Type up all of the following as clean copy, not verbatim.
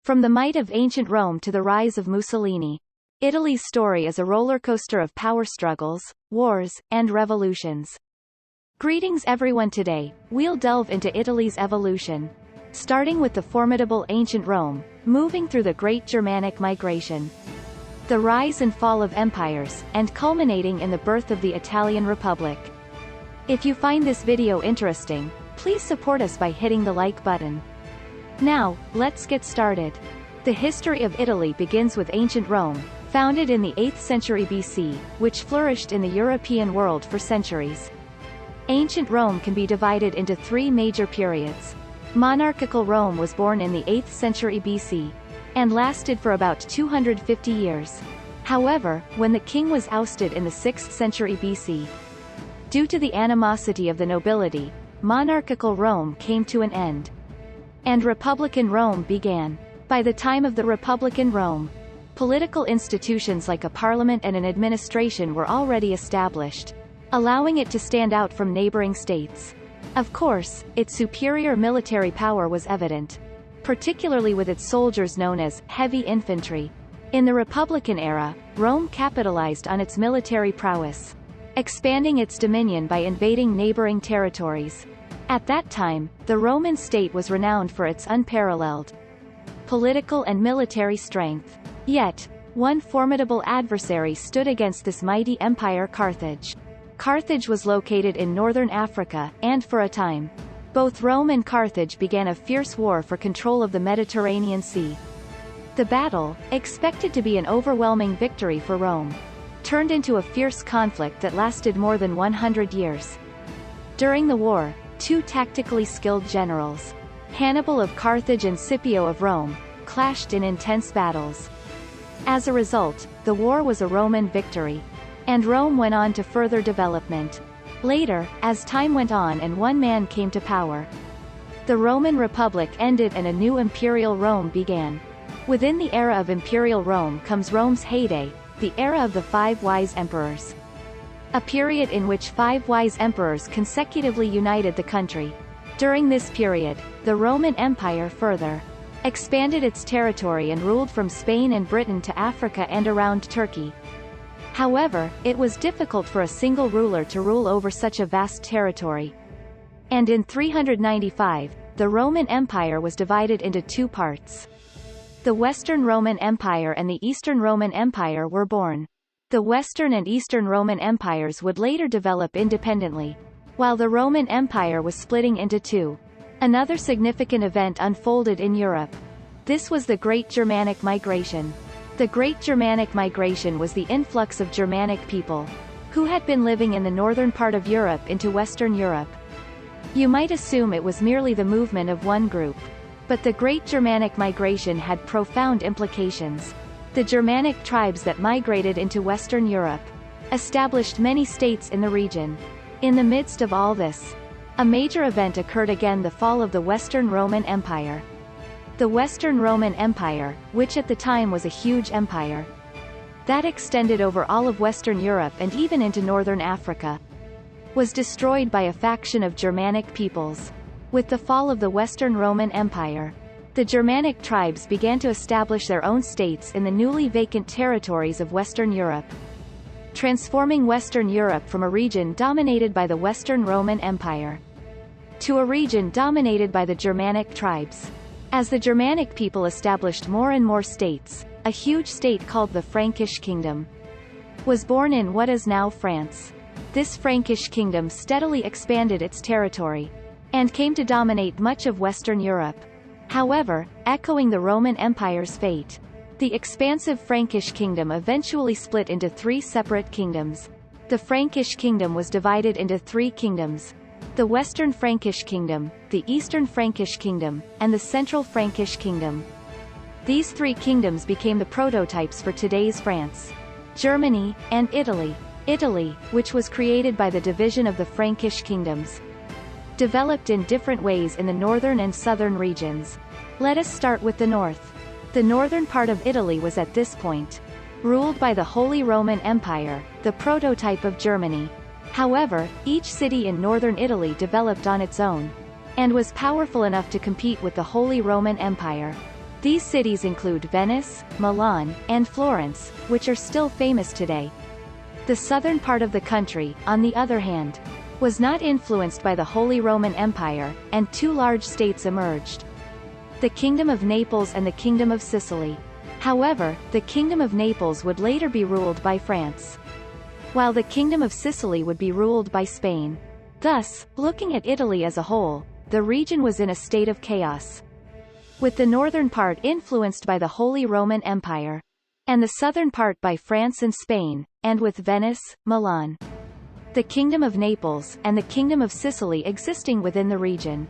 From the might of ancient Rome to the rise of Mussolini, Italy's story is a rollercoaster of power struggles, wars, and revolutions. Greetings everyone, today, we'll delve into Italy's evolution, starting with the formidable ancient Rome, moving through the Great Germanic Migration, the rise and fall of empires, and culminating in the birth of the Italian Republic. If you find this video interesting, please support us by hitting the like button. Now, let's get started. The history of Italy begins with ancient Rome, founded in the 8th century BC, which flourished in the European world for centuries. Ancient Rome can be divided into three major periods. Monarchical Rome was born in the 8th century BC, and lasted for about 250 years. However, when the king was ousted in the 6th century BC, due to the animosity of the nobility, monarchical Rome came to an end, and Republican Rome began. By the time of the Republican Rome, political institutions like a parliament and an administration were already established, allowing it to stand out from neighboring states. Of course, its superior military power was evident, particularly with its soldiers known as heavy infantry. In the Republican era, Rome capitalized on its military prowess, expanding its dominion by invading neighboring territories. At that time, the Roman state was renowned for its unparalleled political and military strength. Yet, one formidable adversary stood against this mighty empire: Carthage. Carthage was located in northern Africa, and for a time, both Rome and Carthage began a fierce war for control of the Mediterranean Sea. The battle, expected to be an overwhelming victory for Rome, turned into a fierce conflict that lasted more than 100 years. During the war, two tactically skilled generals, Hannibal of Carthage and Scipio of Rome, clashed in intense battles. As a result, the war was a Roman victory, and Rome went on to further development. Later, as time went on and one man came to power, the Roman Republic ended and a new imperial Rome began. Within the era of imperial Rome comes Rome's heyday, the era of the Five Wise Emperors, a period in which 5 wise emperors consecutively united the country. During this period, the Roman Empire further expanded its territory and ruled from Spain and Britain to Africa and around Turkey. However, it was difficult for a single ruler to rule over such a vast territory, and in 395, the Roman Empire was divided into two parts. The Western Roman Empire and the Eastern Roman Empire were born. The Western and Eastern Roman empires would later develop independently, while the Roman Empire was splitting into two. Another significant event unfolded in Europe. This was the Great Germanic Migration. The Great Germanic Migration was the influx of Germanic people, who had been living in the northern part of Europe into Western Europe. You might assume it was merely the movement of one group, but the Great Germanic Migration had profound implications. The Germanic tribes that migrated into Western Europe established many states in the region. In the midst of all this, a major event occurred again: the fall of the Western Roman Empire. The Western Roman Empire, which at the time was a huge empire that extended over all of Western Europe and even into northern Africa, was destroyed by a faction of Germanic peoples. With the fall of the Western Roman Empire, the Germanic tribes began to establish their own states in the newly vacant territories of Western Europe, transforming Western Europe from a region dominated by the Western Roman Empire to a region dominated by the Germanic tribes. As the Germanic people established more and more states, a huge state called the Frankish Kingdom was born in what is now France. This Frankish kingdom steadily expanded its territory, and came to dominate much of Western Europe. However, echoing the Roman Empire's fate, the expansive Frankish kingdom eventually split into 3 separate kingdoms. The Frankish kingdom was divided into 3 kingdoms: the Western Frankish kingdom, the Eastern Frankish kingdom, and the Central Frankish kingdom. These 3 kingdoms became the prototypes for today's France, Germany, and Italy. Italy, which was created by the division of the Frankish kingdoms, developed in different ways in the northern and southern regions. Let us start with the north. The northern part of Italy was at this point ruled by the Holy Roman Empire, the prototype of Germany. However, each city in northern Italy developed on its own, and was powerful enough to compete with the Holy Roman Empire. These cities include Venice, Milan, and Florence, which are still famous today. The southern part of the country, on the other hand, was not influenced by the Holy Roman Empire, and two large states emerged: the Kingdom of Naples and the Kingdom of Sicily. However, the Kingdom of Naples would later be ruled by France, while the Kingdom of Sicily would be ruled by Spain. Thus, looking at Italy as a whole, the region was in a state of chaos, with the northern part influenced by the Holy Roman Empire, and the southern part by France and Spain, and with Venice, Milan, the Kingdom of Naples, and the Kingdom of Sicily existing within the region.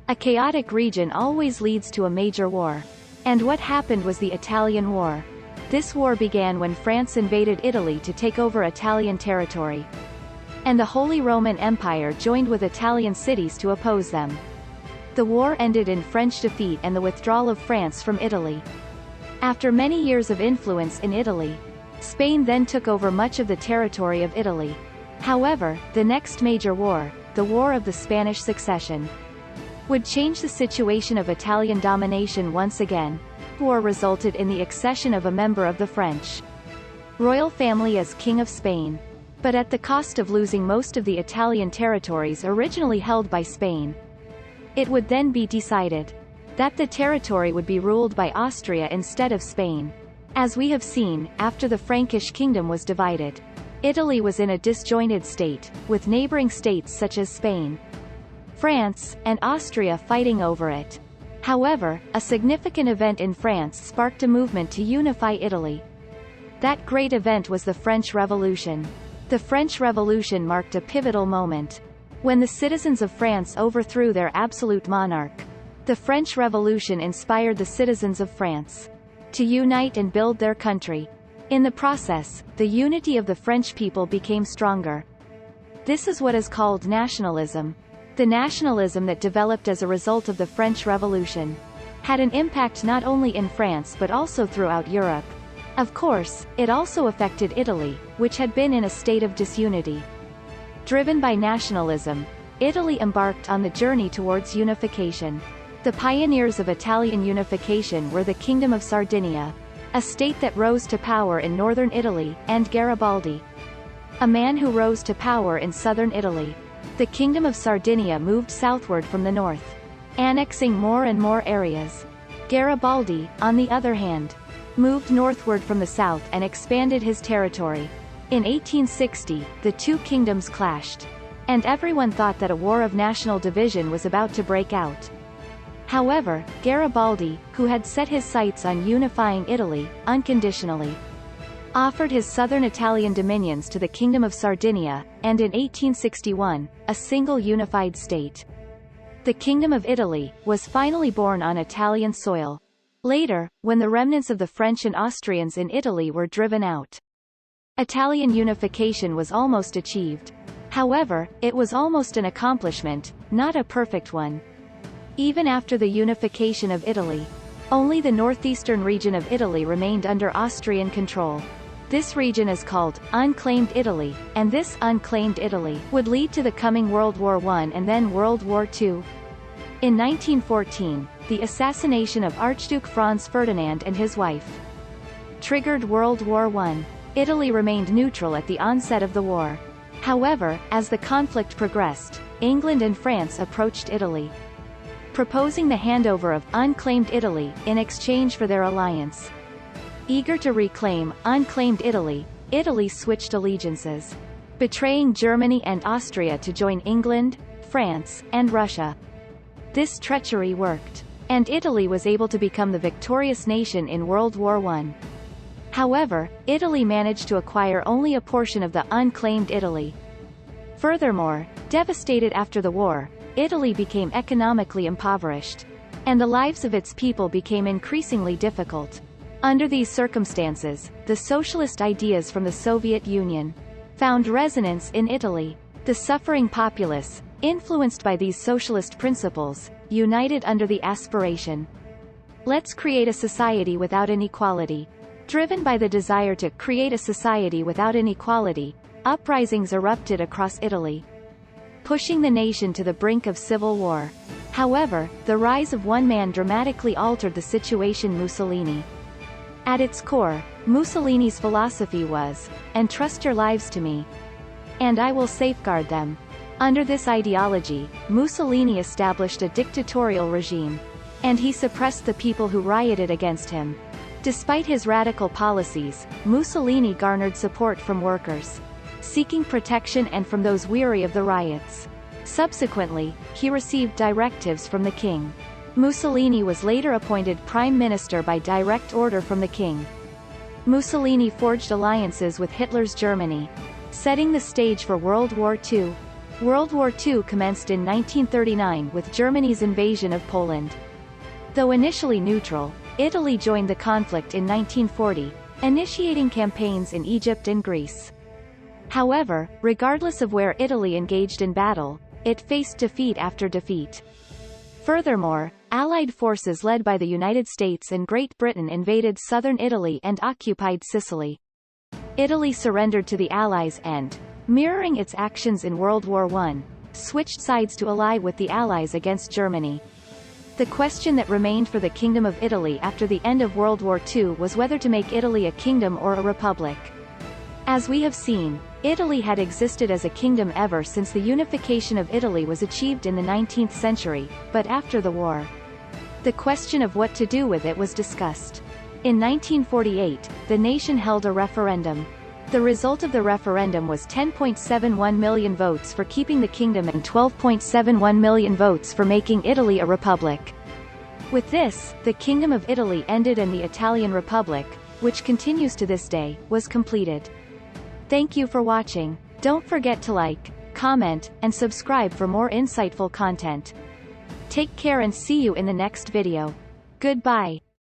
A chaotic region always leads to a major war. And what happened was the Italian War. This war began when France invaded Italy to take over Italian territory, and the Holy Roman Empire joined with Italian cities to oppose them. The war ended in French defeat and the withdrawal of France from Italy. After many years of influence in Italy, Spain then took over much of the territory of Italy. However, the next major war, the War of the Spanish Succession, would change the situation of Italian domination once again. War resulted in the accession of a member of the French royal family as King of Spain, but at the cost of losing most of the Italian territories originally held by Spain. It would then be decided that the territory would be ruled by Austria instead of Spain. As we have seen, after the Frankish kingdom was divided, Italy was in a disjointed state, with neighboring states such as Spain, France, and Austria fighting over it. However, a significant event in France sparked a movement to unify Italy. That great event was the French Revolution. The French Revolution marked a pivotal moment, when the citizens of France overthrew their absolute monarch. The French Revolution inspired the citizens of France to unite and build their country. In the process, the unity of the French people became stronger. This is what is called nationalism. The nationalism that developed as a result of the French Revolution had an impact not only in France but also throughout Europe. Of course, it also affected Italy, which had been in a state of disunity. Driven by nationalism, Italy embarked on the journey towards unification. The pioneers of Italian unification were the Kingdom of Sardinia, a state that rose to power in northern Italy, and Garibaldi, a man who rose to power in southern Italy. The Kingdom of Sardinia moved southward from the north, annexing more and more areas. Garibaldi, on the other hand, moved northward from the south and expanded his territory. In 1860, the two kingdoms clashed, and everyone thought that a war of national division was about to break out. However, Garibaldi, who had set his sights on unifying Italy, unconditionally offered his southern Italian dominions to the Kingdom of Sardinia, and in 1861, a single unified state, the Kingdom of Italy, was finally born on Italian soil. Later, when the remnants of the French and Austrians in Italy were driven out, Italian unification was almost achieved. However, it was almost an accomplishment, not a perfect one. Even after the unification of Italy, only the northeastern region of Italy remained under Austrian control. This region is called Unclaimed Italy, and this unclaimed Italy would lead to the coming World War I and then World War II. In 1914, the assassination of Archduke Franz Ferdinand and his wife triggered World War I. Italy remained neutral at the onset of the war. However, as the conflict progressed, England and France approached Italy, proposing the handover of unclaimed Italy in exchange for their alliance. Eager to reclaim unclaimed Italy, Italy switched allegiances, betraying Germany and Austria to join England, France, and Russia. This treachery worked, and Italy was able to become the victorious nation in World War I. However, Italy managed to acquire only a portion of the unclaimed Italy. Furthermore, devastated after the war, Italy became economically impoverished, and the lives of its people became increasingly difficult. Under these circumstances, the socialist ideas from the Soviet Union found resonance in Italy. The suffering populace, influenced by these socialist principles, united under the aspiration, "Let's create a society without inequality." Driven by the desire to create a society without inequality, uprisings erupted across Italy, pushing the nation to the brink of civil war. However, the rise of one man dramatically altered the situation. Mussolini. At its core, Mussolini's philosophy was, "Entrust your lives to me, and I will safeguard them." Under this ideology, Mussolini established a dictatorial regime, and he suppressed the people who rioted against him. Despite his radical policies, Mussolini garnered support from workers seeking protection and from those weary of the riots. Subsequently, he received directives from the king. Mussolini was later appointed prime minister by direct order from the king. Mussolini forged alliances with Hitler's Germany, setting the stage for World War II. World War II commenced in 1939 with Germany's invasion of Poland. Though initially neutral, Italy joined the conflict in 1940, initiating campaigns in Egypt and Greece. However, regardless of where Italy engaged in battle, it faced defeat after defeat. Furthermore, Allied forces led by the United States and Great Britain invaded southern Italy and occupied Sicily. Italy surrendered to the Allies and, mirroring its actions in World War I, switched sides to ally with the Allies against Germany. The question that remained for the Kingdom of Italy after the end of World War II was whether to make Italy a kingdom or a republic. As we have seen, Italy had existed as a kingdom ever since the unification of Italy was achieved in the 19th century, but after the war, the question of what to do with it was discussed. In 1948, the nation held a referendum. The result of the referendum was 10.71 million votes for keeping the kingdom and 12.71 million votes for making Italy a republic. With this, the Kingdom of Italy ended and the Italian Republic, which continues to this day, was completed. Thank you for watching. Don't forget to like, comment, and subscribe for more insightful content. Take care and see you in the next video. Goodbye.